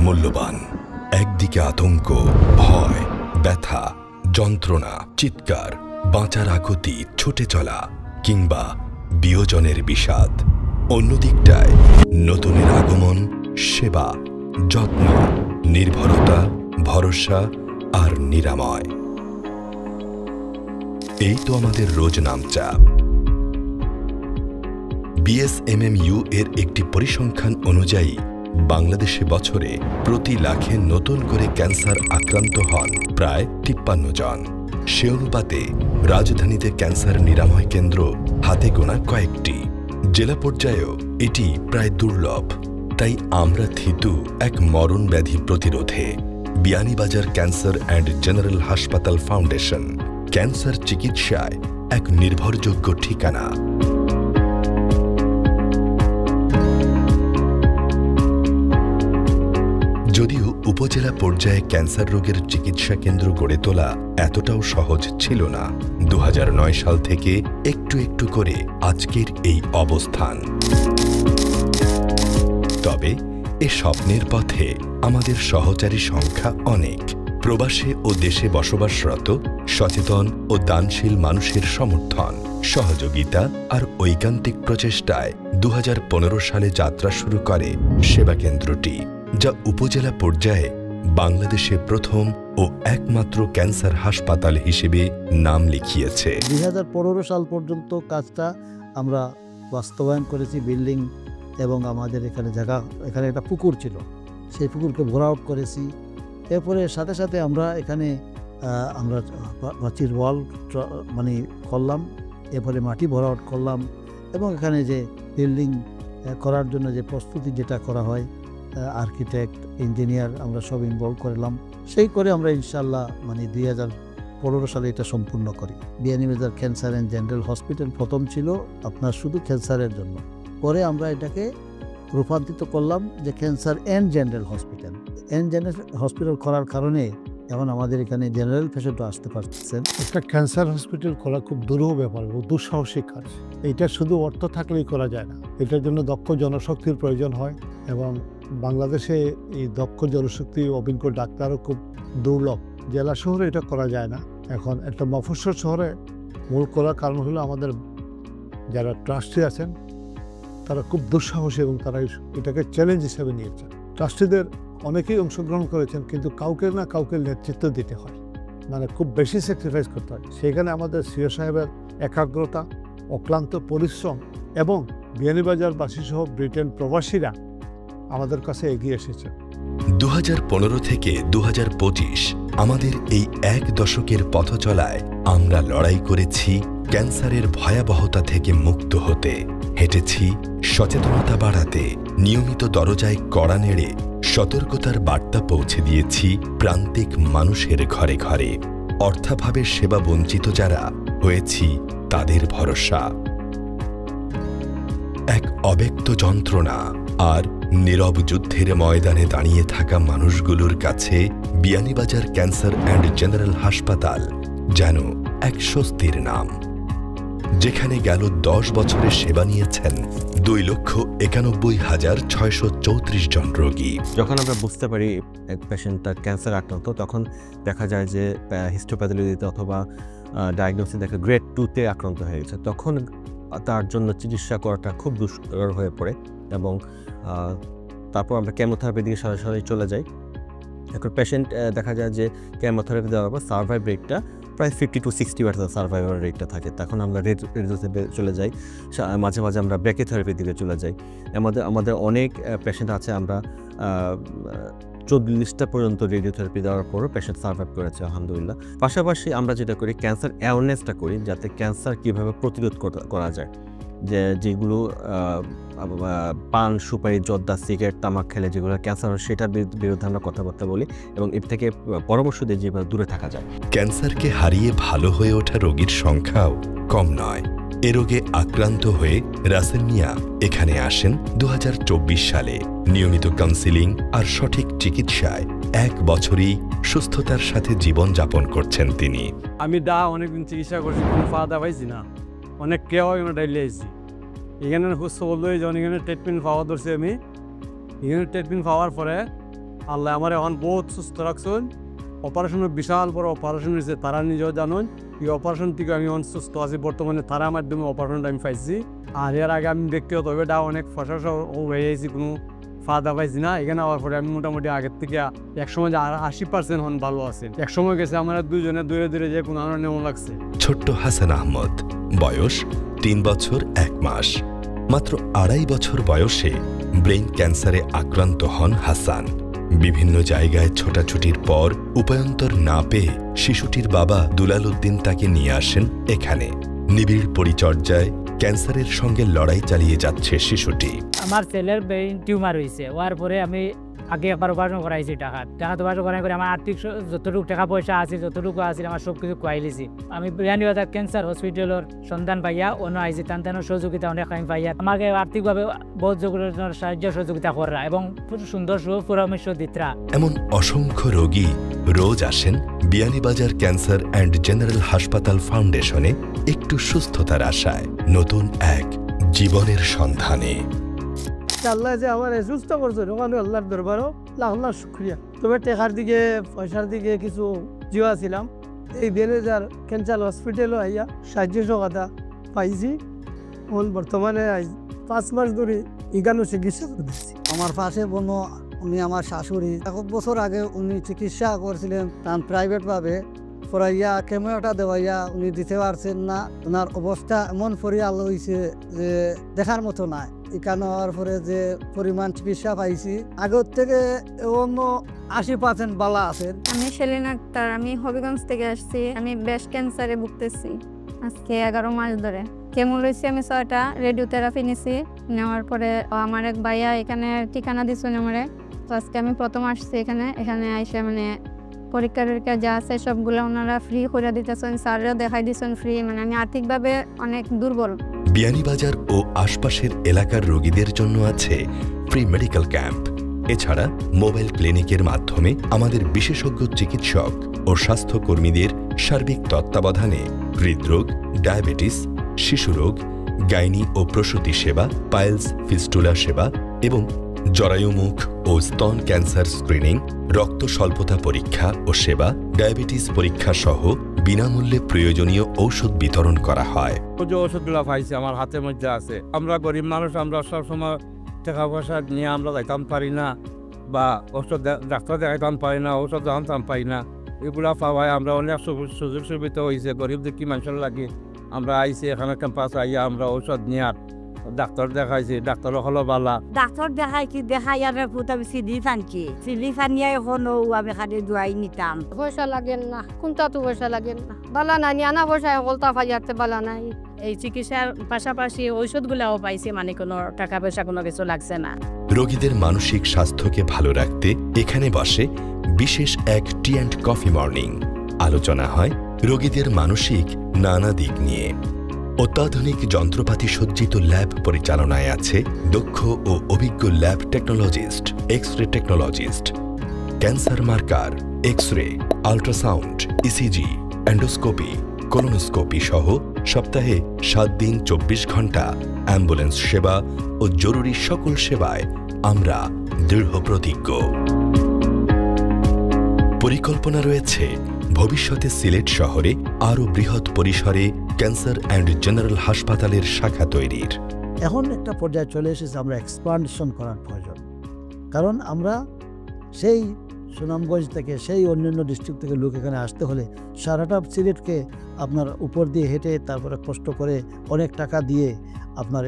মূল্যবান। একদিকে আতঙ্ক, ভয়, ব্যথা, যন্ত্রণা, চিৎকার, বাঁচার আকুতি, ছুটে চলা কিংবা বিয়োজনের বিষাদ। অন্যদিকটায় নতুনের আগমন, সেবা, যত্ন, নির্ভরতা, ভরসা আর নিরাময়। এই তো আমাদের রোজ নামচাপ। বিএসএমএমইউ এর একটি পরিসংখ্যান অনুযায়ী বাংলাদেশে বছরে প্রতি লাখে নতুন করে ক্যান্সার আক্রান্ত হন প্রায় ৫৩ জন। সে অনুপাতে রাজধানীতে ক্যান্সার নিরাময় কেন্দ্র হাতে গোনা কয়েকটি। জেলা পর্যায়েও এটি প্রায় দুর্লভ। তাই আমরা থিতু এক মরণ ব্যাধি প্রতিরোধে। বিয়ানীবাজার ক্যান্সার অ্যান্ড জেনারেল হাসপাতাল ফাউন্ডেশন, ক্যান্সার চিকিৎসায় এক নির্ভরযোগ্য ঠিকানা। যদিও উপজেলা পর্যায়ে ক্যান্সার রোগের চিকিৎসা কেন্দ্র গড়ে তোলা এতটাও সহজ ছিল না, ২০০৯ সাল থেকে একটু একটু করে আজকের এই অবস্থান। তবে এ স্বপ্নের পথে আমাদের সহচারী সংখ্যা অনেক। প্রবাসে ও দেশে বসবাসরত সচেতন ও দানশীল মানুষের সমর্থন, সহযোগিতা আর ঐকান্তিক প্রচেষ্টায় ২০১৫ সালে যাত্রা শুরু করে সেবা কেন্দ্রটি, যা উপজেলা পর্যায়ে বাংলাদেশে প্রথম ও একমাত্র ক্যান্সার হাসপাতাল হিসেবে নাম লিখিয়েছে। ২০১৫ সাল পর্যন্ত কাজটা আমরা বাস্তবায়ন করেছি। বিল্ডিং এবং আমাদের এখানে জায়গা, এখানে একটা পুকুর ছিল, সেই পুকুরকে ভরাট করেছি। এরপরে সাথে সাথে আমরা এখানে আমরা প্রাচীর ওয়াল মানে করলাম, এরপরে মাটি ভরাট করলাম এবং এখানে যে বিল্ডিং করার জন্য যে প্রস্তুতি যেটা করা হয়, আর্কিটেক্ট, ইঞ্জিনিয়ার আমরা সব ইনভলভ করলাম। সেই করে আমরা ইনশাল্লাহ মানে ২০১৫ সালে এটা সম্পূর্ণ করি। Beanibazar cancer and general hospital প্রথম ছিল আপনার শুধু ক্যান্সারের জন্য, পরে আমরা এটাকে রূপান্তরিত করলাম যে cancer and general hospital. And general hospital করার কারণে এখন আমাদের এখানে জেনারেল পেশেন্টও আসতে পারছেন। একটা ক্যান্সার হসপিটাল করা খুব দুরূহ ব্যাপার, দুঃসাহসিক কাজ। এটা শুধু অর্থ থাকলেই করা যায় না, এটার জন্য দক্ষ জনশক্তির প্রয়োজন হয় এবং বাংলাদেশে এই দক্ষ জনশক্তি, অভিজ্ঞ ডাক্তারও খুব দুর্লভ। জেলা শহরে এটা করা যায় না। এখন একটা মফস্বল শহরে মূল করার কারণ হলো আমাদের যারা ট্রাস্টি আছেন তারা খুব দুঃসাহসী এবং তারা এটাকে চ্যালেঞ্জ হিসেবে নিয়েছেন। ট্রাস্টিদের অনেকেই অংশগ্রহণ করেছেন, কিন্তু কাউকে না কাউকে নেতৃত্ব দিতে হয়, মানে খুব বেশি স্যাক্রিফাইস করতে হয়। সেখানে আমাদের সিও সাহেবের একাগ্রতা, অক্লান্ত পরিশ্রম এবং বিয়ানীবাজারবাসী সহ ব্রিটেন প্রবাসীরা আমাদের কাছে এগিয়ে এসেছে। ২০১৫ থেকে ২০২৫ আমাদের এই এক দশকের পথ চলায় আমরা লড়াই করেছি ক্যান্সারের ভয়াবহতা থেকে মুক্ত হতে। হেঁটেছি সচেতনতা বাড়াতে, নিয়মিত দরজায় কড়া নেড়ে সতর্কতার বার্তা পৌঁছে দিয়েছি প্রান্তিক মানুষের ঘরে ঘরে। অর্থাভাবে সেবা বঞ্চিত যারা হয়েছি তাদের ভরসা। এক অব্যক্ত যন্ত্রণা আর নীরব যুদ্ধের ময়দানে দাঁড়িয়ে থাকা মানুষগুলোর কাছে বিয়ানীবাজার ক্যান্সার অ্যান্ড জেনারেল হাসপাতাল যেন এক স্বস্তির নাম, যেখানে গেল ১০ বছরের সেবা নিয়েছেন ২,৯১,৬৩৪ জন রোগী। যখন আমরা বুঝতে পারি এক পেশেন্ট তার ক্যান্সার আক্রান্ত, তখন দেখা যায় যে হিস্টোপ্যাথোলজিতে অথবা ডায়াগনোসিস দেখা গ্রেড 2-তে আক্রান্ত হয়ে গেছে। তখন তার জন্য চিকিৎসা করাটা খুব দুষ্কর হয়ে পড়ে এবং তারপর আমরা কেমোথেরাপি দিকে সরাসরি চলে যাই। এখন পেশেন্ট দেখা যায় যে কেমোথেরাপি দেওয়ার পর সার্ভাইভ রেটটা প্রায় 50 to 60% সার্ভাইভার রেটটা থাকে। তখন আমরা রেডিওথেরাপি চলে যাই, মাঝে মাঝে আমরা ব্র্যাকিওথেরাপির দিকে চলে যাই। আমাদের অনেক পেশেন্ট আছে, আমরা 40টা পর্যন্ত রেডিওথেরাপি দেওয়ার পরও পেশেন্ট সার্ভাইভ করেছে আলহামদুলিল্লাহ। পাশাপাশি আমরা যেটা করি ক্যান্সার অ্যাওয়ারনেসটা করি, যাতে ক্যান্সার কীভাবে প্রতিরোধ করা যায়। যেগুলো পান, সুপারি, জর্দা, সিগারেট, তামাক খেলে যেগুলো ক্যান্সার হয় সেটার বিরুদ্ধে আমরা কথাবার্তা বলি এবং এর থেকে পরামর্শ দিই যেভাবে দূরে থাকা যায়। ক্যান্সারকে হারিয়ে ভালো হয়ে ওঠা রোগীর সংখ্যাও কম নয়। এ রোগে আক্রান্ত হয়ে রাসেল মিয়া এখানে আসেন ২০২৪ সালে। নিয়মিত কাউন্সিলিং আর সঠিক চিকিৎসায় ১ বছরই সুস্থতার সাথে জীবনযাপন করছেন তিনি। আমি অনেকদিন চিকিৎসা করছি, কোনো ফায়দা পাইছি না। অনেক কেউ এখানে ডাইলে আসছি, এখানে সুস্থ বললো যে এখানে ট্রিটমেন্ট পাওয়া ধরছি। আমি এখানে ট্রিটমেন্ট পাওয়ার পরে আল্লাহ আমার এখন বহুত সুস্থ রাখছেন। অপারেশনের বিশাল বড় অপারেশন হয়েছে, তারা নিজেও জানেন। এই অপারেশন থেকে আমি এখন সুস্থ আছি বর্তমানে, তারা মাধ্যমে অপারেশনটা আমি পাইছি। আর এর আগে আমি ব্যক্তিগতভাবে অনেক ফসা হয়ে গেছি, কোনো ফায়দা পাইছি না। এখানে আওয়ার পরে আমি মোটামুটি আগের থেকে একসময় যে 80% হন ভালো আছে। একসময় গেছে আমার দুজনে দূরে দূরে যে কোনো আমার নেমন লাগছে। ছোট্ট হাসান আহমদ, বয়স 3 বছর 1 মাস। মাত্র 2.5 বছর বয়সে ব্রেইন ক্যান্সারে আক্রান্ত হন হাসান। বিভিন্ন জায়গায় ছোটাছুটির পর উপায়ন্তর না পেয়ে শিশুটির বাবা দুলাল উদ্দিন তাকে নিয়ে আসেন এখানে। নিবিড় পরিচর্যায় ক্যান্সারের সঙ্গে লড়াই চালিয়ে যাচ্ছে শিশুটি। আমার ছেলের ব্রেইন টিউমার হয়েছে, হওয়ার পরে আমি আগে একবার উপার্জন করাইছি টাকা উপার্জন করাই করে আমার আর্থিক যতটুকু টাকা পয়সা আছে, যতটুকু আছে আমার সব কিছু খুয়াইলিছি। আমি বিয়ানীবাজার ক্যান্সার হসপিটালের সন্ধান পাইয়া অন্য আইসি টান সহযোগিতা অনেক আমি পাইয়া আমাকে আর্থিকভাবে বহুত সাহায্য সহযোগিতা করা এবং সুন্দর পরামর্শ দিতরা। এমন অসংখ্য রোগী রোজ আসেন বিয়ানীবাজার ক্যান্সার অ্যান্ড জেনারেল হাসপাতাল ফাউন্ডেশনে একটু সুস্থতার আশায়, নতুন এক জীবনের সন্ধানে। আল্লাহ যে আমার সুস্থ করছে, ওখানে আল্লাহর দরবারও লাখ লাখ শুক্রিয়া। তবে টেকার দিকে পয়সার দিকে কিছু জিওয়া ছিলাম, এই বিয়ানীবাজার ক্যান্সার হসপিটালও আইয়া সাহায্য সহায়তা পাইছি। বর্তমানে 5 মাস ধরে এখানে চিকিৎসা করে দিচ্ছি। আমার পাশে বোনো উনি আমার শাশুড়ি, 1 বছর আগে উনি চিকিৎসা করছিলেন তার প্রাইভেটভাবে, পড়াইয়া কেমোটা দেওয়াইয়া উনি দিতে পারছেন না। ওনার অবস্থা এমন ফরিয়াল হয়েছে যে দেখার মতো নাই। এখানে হওয়ার পরে যে পরিমাণ চিকিৎসা পাইছি, আগের থেকে অন্য 80% বালা আছেন। আমি সেলিনা আক্তার, আমি হবিগঞ্জ থেকে আসছি। আমি ব্রেস্ট ক্যান্সারে ভুগতেছি আজকে 11 মাস ধরে। কেমো লইছি আমি 6টা, রেডিওথেরাপি নিছি। নেওয়ার পরে আমার এক ভাইয়া এখানে ঠিকানা দিচ্ছেন আমারে। তো আজকে আমি প্রথম আসছি এখানে আইসে মানে পরীক্ষা যা আছে সবগুলো ওনারা ফ্রি করে দিতেছেন, স্যাররা দেখাই দিচ্ছেন ফ্রি। মানে আমি আর্থিকভাবে অনেক দুর্বল। বিয়ানীবাজার ও আশপাশের এলাকার রোগীদের জন্য আছে ফ্রি মেডিকেল ক্যাম্প। এছাড়া মোবাইল ক্লিনিকের মাধ্যমে আমাদের বিশেষজ্ঞ চিকিৎসক ও স্বাস্থ্যকর্মীদের সার্বিক তত্ত্বাবধানে হৃদরোগ, ডায়াবেটিস, শিশুরোগ, গাইনি ও প্রসূতি সেবা, পাইলস ফিস্টুলা সেবা এবং জরায়ুমুখ ও স্তন ক্যান্সার স্ক্রিনিং, রক্ত স্বল্পতা পরীক্ষা ও সেবা, ডায়াবেটিস পরীক্ষা সহ বিনামূল্যে প্রয়োজনীয় ঔষধ বিতরণ করা হয়। যে ওষুধগুলো পাইছি আমার হাতের মধ্যে আছে। আমরা গরিব মানুষ, আমরা সবসময় টাকা পয়সা নিয়ে আমরা যাইতাম পারি না, বা ওষুধ ডাক্তার দেখাইতাম পারি না, ঔষধ জানতাম পারি না। এগুলা পাওয়ায় আমরা অনেক সুযোগ সুবিধা হয়েছে। গরিব দেখি মানুষের লাগে আমরা আইসি এখানে ক্যাম্পাস আইয়া আমরা ঔষধ নেওয়ার ডাক্তার দেখাইছি, ডাক্তার হলো বালা। ডাক্তার দেখাই আর আমি সিলি ফানছি, সিলি ফানিয়ে এখনো আমি খালি দোয়াই নিতাম। পয়সা লাগেন না, কোনটা তো পয়সা লাগেন না, বালা নাই আনা পয়সা সকলটা ফাইয়াতে বালা নাই। এই চিকিৎসার পাশাপাশি ঔষধগুলাও পাইছি, মানে কোনো টাকা পয়সা কোনো কিছু লাগছে না। রোগীদের মানসিক স্বাস্থ্যকে ভালো রাখতে এখানে বসে বিশেষ এক টি অ্যান্ড কফি মর্নিং। আলোচনা হয় রোগীদের মানসিক নানা দিক নিয়ে। অত্যাধুনিক যন্ত্রপাতি সজ্জিত ল্যাব পরিচালনায় আছে দক্ষ ও অভিজ্ঞ lab technologist, x-ray technologist, cancer marker, x-ray, ultrasound, ECG, endoscopy, colonoscopy সহ সপ্তাহে 7 দিন 24 ঘন্টা অ্যাম্বুলেন্স সেবা ও জরুরি সকল সেবায় আমরা দৃঢ় প্রতিজ্ঞ। পরিকল্পনা রয়েছে ভবিষ্যতে সিলেট শহরে আরও বৃহৎ পরিসরে ক্যান্সার অ্যান্ড জেনারেল হাসপাতালের শাখা তৈরির। এখন একটা পর্যায়ে চলে এসেছে আমরা এক্সপানশন করার প্রয়োজন। কারণ আমরা সেই সুনামগঞ্জ থেকে, সেই অন্যান্য ডিস্ট্রিক্ট থেকে লোক এখানে আসতে হলে সারাটা সিলেটকে আপনার উপর দিয়ে হেঁটে তারপরে কষ্ট করে অনেক টাকা দিয়ে আপনার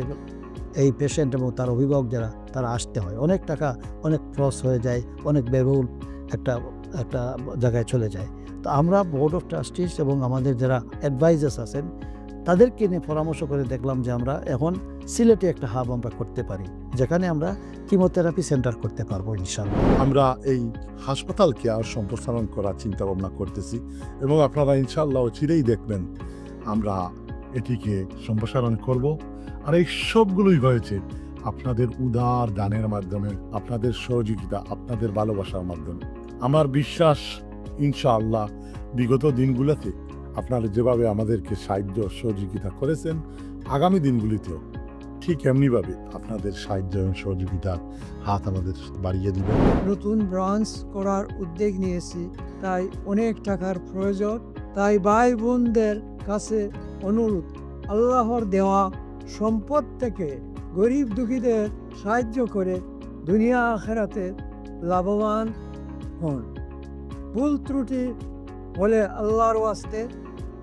এই পেশেন্ট এবং তার অভিভাবক যারা তারা আসতে হয়। অনেক টাকা অনেক ক্রস হয়ে যায়, অনেক ব্যয়বহুল একটা জায়গায় চলে যায়। তো আমরা বোর্ড অফ ট্রাস্টিস এবং আমাদের যারা অ্যাডভাইজার্স আছেন তাদেরকে নিয়ে পরামর্শ করে দেখলাম যে আমরা এখন সিলেটে একটা হাব আমরা করতে পারি, যেখানে আমরা কিমোথেরাপি সেন্টার করতে পারবো ইনশাআল্লাহ। আমরা এই হাসপাতালকে আর সম্প্রসারণ করার চিন্তা ভাবনা করতেছি এবং আপনারা ইনশাআল্লাহ চিরেই দেখবেন আমরা এটিকে সম্প্রসারণ করব। আর এই সবগুলোই হয়েছে আপনাদের উদার দানের মাধ্যমে, আপনাদের সহযোগিতা, আপনাদের ভালোবাসার মাধ্যমে। আমার বিশ্বাস ইনশাআল্লাহ বিগত দিনগুলোতে আপনারা যেভাবে আমাদেরকে সাহায্য সহযোগিতা করেছেন, আগামী দিনগুলিতেও ঠিক এমনিভাবে আপনাদের সাহায্য এবং সহযোগিতার হাত আমাদের বাড়িয়ে দিবেন। নতুন ব্রাঞ্চ করার উদ্যোগ নিয়েছি, তাই অনেক টাকার প্রয়োজন। তাই ভাই বোনদের কাছে অনুরোধ, আল্লাহর দেওয়া সম্পদ থেকে গরিব দুঃখীদের সাহায্য করে দুনিয়া আখেরাতে লাভবান হন। ভুল ত্রুটি হলে আল্লাহর ওয়াস্তে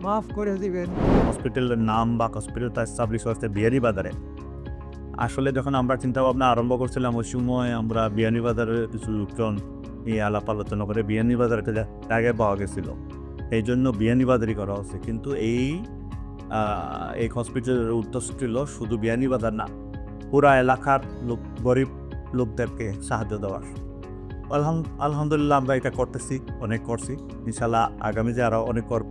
মাফ করে দিবেন। হসপিটালের নাম বা হসপিটালটা এস্টাবলিশ হয়েছে বিয়ানীবাজারে। আসলে যখন আমরা চিন্তা ভাবনা আরম্ভ করছিলাম ওই সময় আমরা বিয়ানীবাজারের কিছু লোকজন নিয়ে আলাপ আলোচনা করে বিয়ানীবাজার একটা জায়গায় পাওয়া গেছিল, এই জন্য বিয়ানীবাজারই করা হচ্ছে। কিন্তু এই হসপিটালের উদ্দেশ্য ছিল শুধু বিয়ানীবাজার না, পুরা এলাকার লোক, গরিব লোকদেরকে সাহায্য দেওয়ার। আলহামদুলিল্লাহ আমরা এটা করতেছি, অনেক করছি, ইনশাল্লাহ আগামী যে আরও অনেক করব।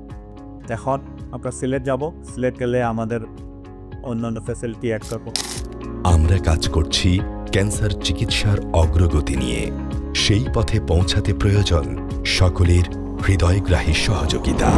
এখন আমরা সিলেট যাব, সিলেট গেলে আমাদের অন্যান্য ফ্যাসিলিটি অ্যাড করব। আমরা কাজ করছি ক্যান্সার চিকিৎসার অগ্রগতি নিয়ে। সেই পথে পৌঁছাতে প্রয়োজন সকলের হৃদয়গ্রাহী সহযোগিতা।